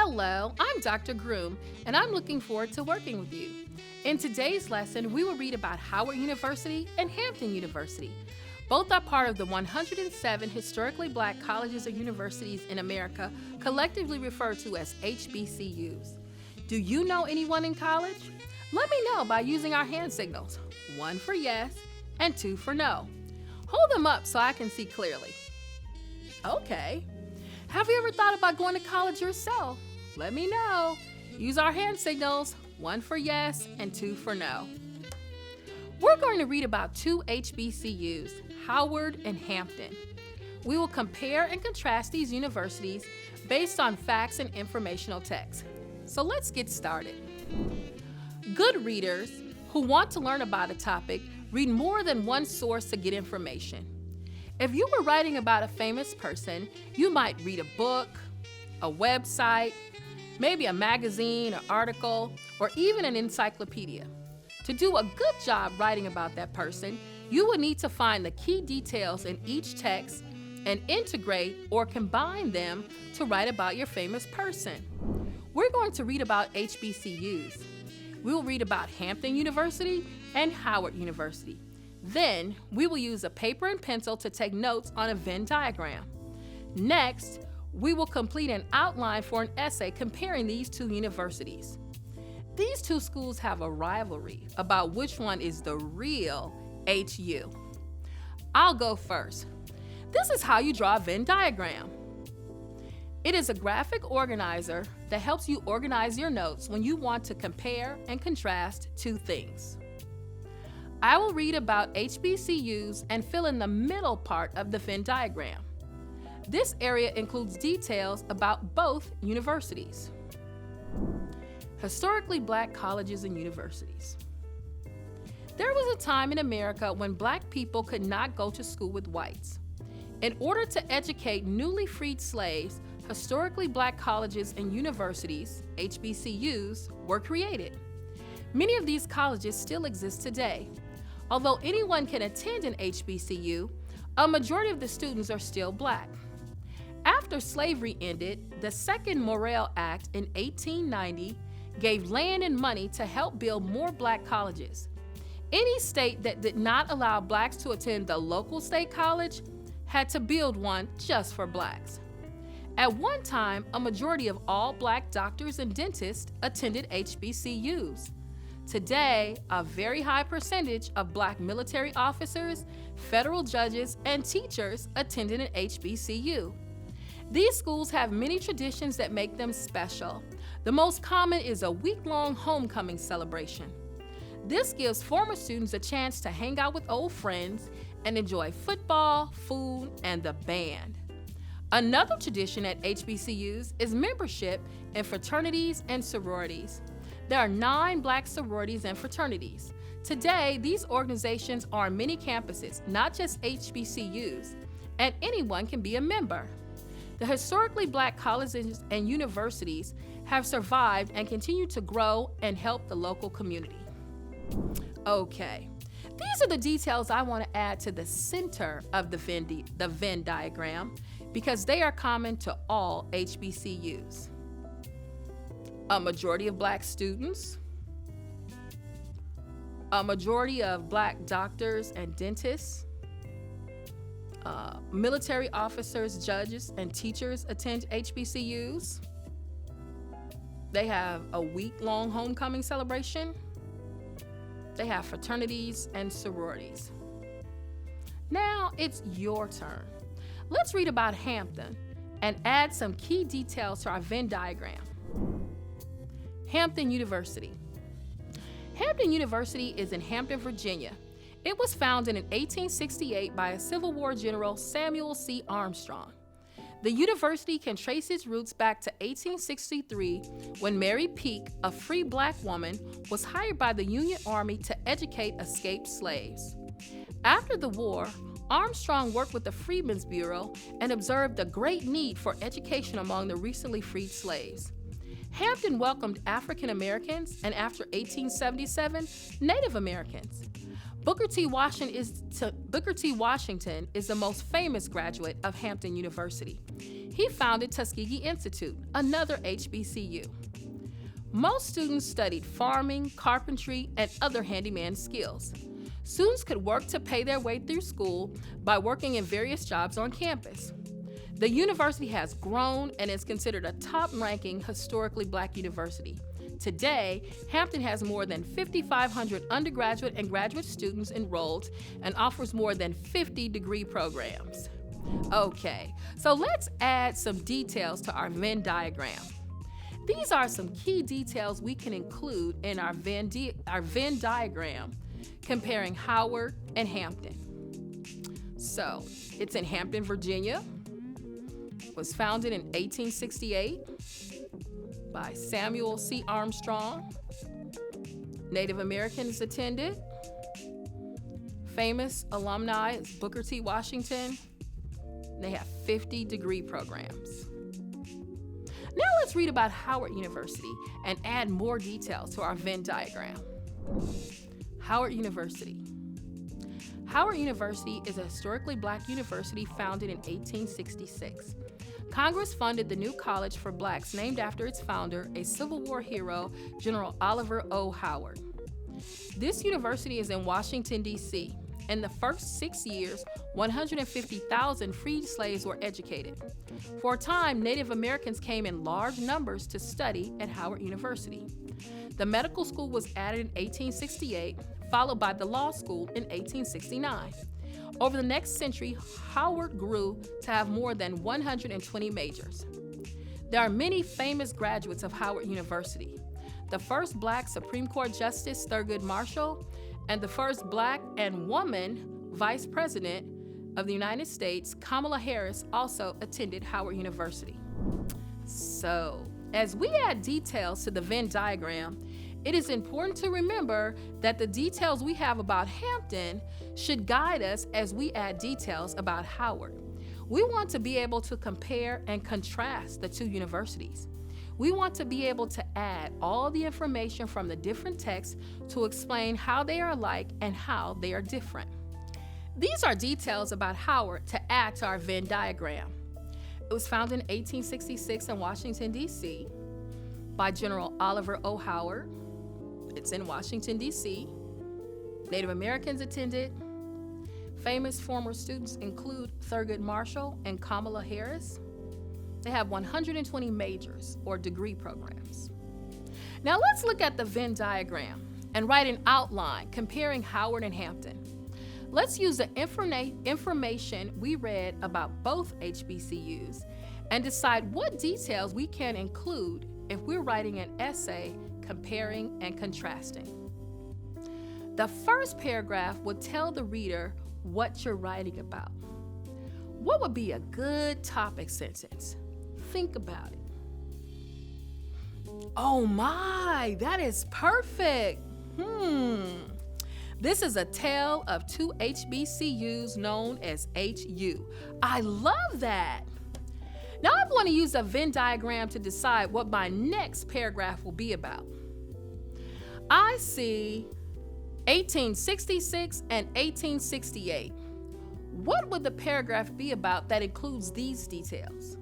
Hello, I'm Dr. Groom, and I'm looking forward to working with you. In today's lesson, we will read about Howard University and Hampton University. Both are part of the 107 historically black colleges and universities in America, collectively referred to as HBCUs. Do you know anyone in college? Let me know by using our hand signals, 1 for yes and 2 for no. Hold them up so I can see clearly. Okay. Have you ever thought about going to college yourself? Let me know. Use our hand signals, 1 for yes and 2 for no. We're going to read about 2 HBCUs, Howard and Hampton. We will compare and contrast these universities based on facts and informational text. So let's get started. Good readers who want to learn about a topic read more than one source to get information. If you were writing about a famous person, you might read a book, a website, maybe a magazine or article, or even an encyclopedia. To do a good job writing about that person, you will need to find the key details in each text and integrate or combine them to write about your famous person. We're going to read about HBCUs. We will read about Hampton University and Howard University. Then, we will use a paper and pencil to take notes on a Venn diagram. Next, we will complete an outline for an essay comparing these 2 universities. These 2 schools have a rivalry about which one is the real HU. I'll go first. This is how you draw a Venn diagram. It is a graphic organizer that helps you organize your notes when you want to compare and contrast 2 things. I will read about HBCUs and fill in the middle part of the Venn diagram. This area includes details about both universities. Historically black colleges and universities. There was a time in America when black people could not go to school with whites. In order to educate newly freed slaves, historically black colleges and universities, HBCUs, were created. Many of these colleges still exist today. Although anyone can attend an HBCU, a majority of the students are still black. After slavery ended, the Second Morrill Act in 1890 gave land and money to help build more black colleges. Any state that did not allow blacks to attend the local state college had to build one just for blacks. At one time, a majority of all black doctors and dentists attended HBCUs. Today, a very high percentage of black military officers, federal judges, and teachers attended an HBCU. These schools have many traditions that make them special. The most common is a week-long homecoming celebration. This gives former students a chance to hang out with old friends and enjoy football, food, and the band. Another tradition at HBCUs is membership in fraternities and sororities. There are 9 black sororities and fraternities. Today, these organizations are on many campuses, not just HBCUs, and anyone can be a member. The historically black colleges and universities have survived and continue to grow and help the local community. Okay, these are the details I want to add to the center of the Venn diagram because they are common to all HBCUs. A majority of black students, a majority of black doctors and dentists, military officers, judges, and teachers attend HBCUs. They have a week-long homecoming celebration. They have fraternities and sororities. Now it's your turn. Let's read about Hampton and add some key details to our Venn diagram. Hampton University. Hampton University is in Hampton, Virginia. It was founded in 1868 by a Civil War General Samuel C. Armstrong. The university can trace its roots back to 1863 when Mary Peake, a free black woman, was hired by the Union Army to educate escaped slaves. After the war, Armstrong worked with the Freedmen's Bureau and observed the great need for education among the recently freed slaves. Hampton welcomed African Americans and after 1877, Native Americans. Booker T. Washington is the most famous graduate of Hampton University. He founded Tuskegee Institute, another HBCU. Most students studied farming, carpentry, and other handyman skills. Students could work to pay their way through school by working in various jobs on campus. The university has grown and is considered a top-ranking historically Black university. Today, Hampton has more than 5,500 undergraduate and graduate students enrolled and offers more than 50 degree programs. Okay, so let's add some details to our Venn diagram. These are some key details we can include in our Venn diagram comparing Howard and Hampton. So, it's in Hampton, Virginia. Was founded in 1868 by Samuel C. Armstrong. Native Americans attended. Famous alumni is Booker T. Washington. They have 50 degree programs. Now let's read about Howard University and add more details to our Venn diagram. Howard University. Howard University is a historically Black university founded in 1866. Congress funded the new college for Blacks named after its founder, a Civil War hero, General Oliver O. Howard. This university is in Washington, D.C. In the first 6 years, 150,000 freed slaves were educated. For a time, Native Americans came in large numbers to study at Howard University. The medical school was added in 1868, followed by the law school in 1869. Over the next century, Howard grew to have more than 120 majors. There are many famous graduates of Howard University. The first Black Supreme Court Justice, Thurgood Marshall, and the first Black and woman Vice President of the United States, Kamala Harris, also attended Howard University. So, as we add details to the Venn diagram, it is important to remember that the details we have about Hampton should guide us as we add details about Howard. We want to be able to compare and contrast the two universities. We want to be able to add all the information from the different texts to explain how they are alike and how they are different. These are details about Howard to add to our Venn diagram. It was founded in 1866 in Washington, D.C. by General Oliver O. Howard. It's in Washington, D.C. Native Americans attended. Famous former students include Thurgood Marshall and Kamala Harris. They have 120 majors or degree programs. Now let's look at the Venn diagram and write an outline comparing Howard and Hampton. Let's use the information we read about both HBCUs and decide what details we can include if we're writing an essay comparing and contrasting. The first paragraph would tell the reader what you're writing about. What would be a good topic sentence? Think about it. Oh my, that is perfect. This is a tale of two HBCUs known as HU. I love that. Now I'm going to use a Venn diagram to decide what my next paragraph will be about. I see 1866 and 1868. What would the paragraph be about that includes these details?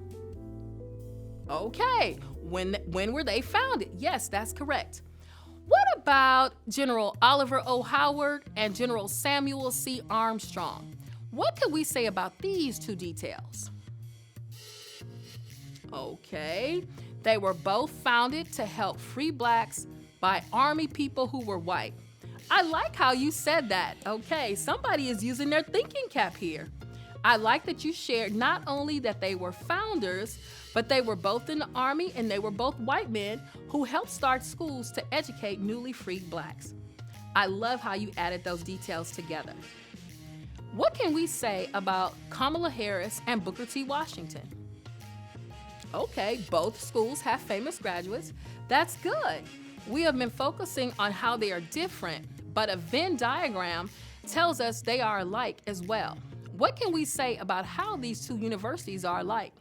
Okay, when were they founded? Yes, that's correct. What about General Oliver O. Howard and General Samuel C. Armstrong? What could we say about these two details? Okay, they were both founded to help free Blacks by Army people who were white. I like how you said that. Okay, somebody is using their thinking cap here. I like that you shared not only that they were founders, but they were both in the Army and they were both white men who helped start schools to educate newly freed Blacks. I love how you added those details together. What can we say about Kamala Harris and Booker T. Washington? Okay, both schools have famous graduates. That's good. We have been focusing on how they are different, but a Venn diagram tells us they are alike as well. What can we say about how these two universities are alike?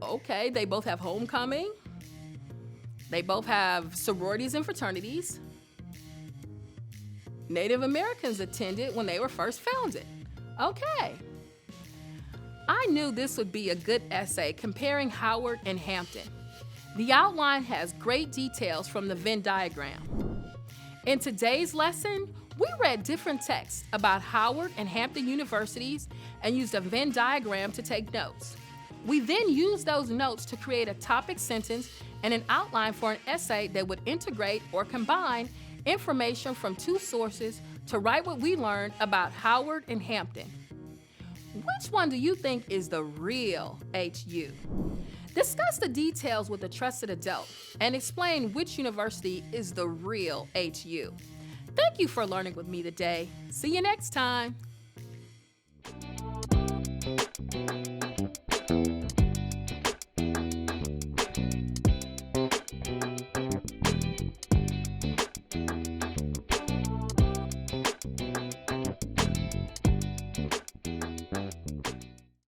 Okay, they both have homecoming. They both have sororities and fraternities. Native Americans attended when they were first founded. Okay. I knew this would be a good essay comparing Howard and Hampton. The outline has great details from the Venn diagram. In today's lesson, we read different texts about Howard and Hampton universities and used a Venn diagram to take notes. We then used those notes to create a topic sentence and an outline for an essay that would integrate or combine information from two sources to write what we learned about Howard and Hampton. Which one do you think is the real HU? Discuss the details with a trusted adult and explain which university is the real HU. Thank you for learning with me today. See you next time.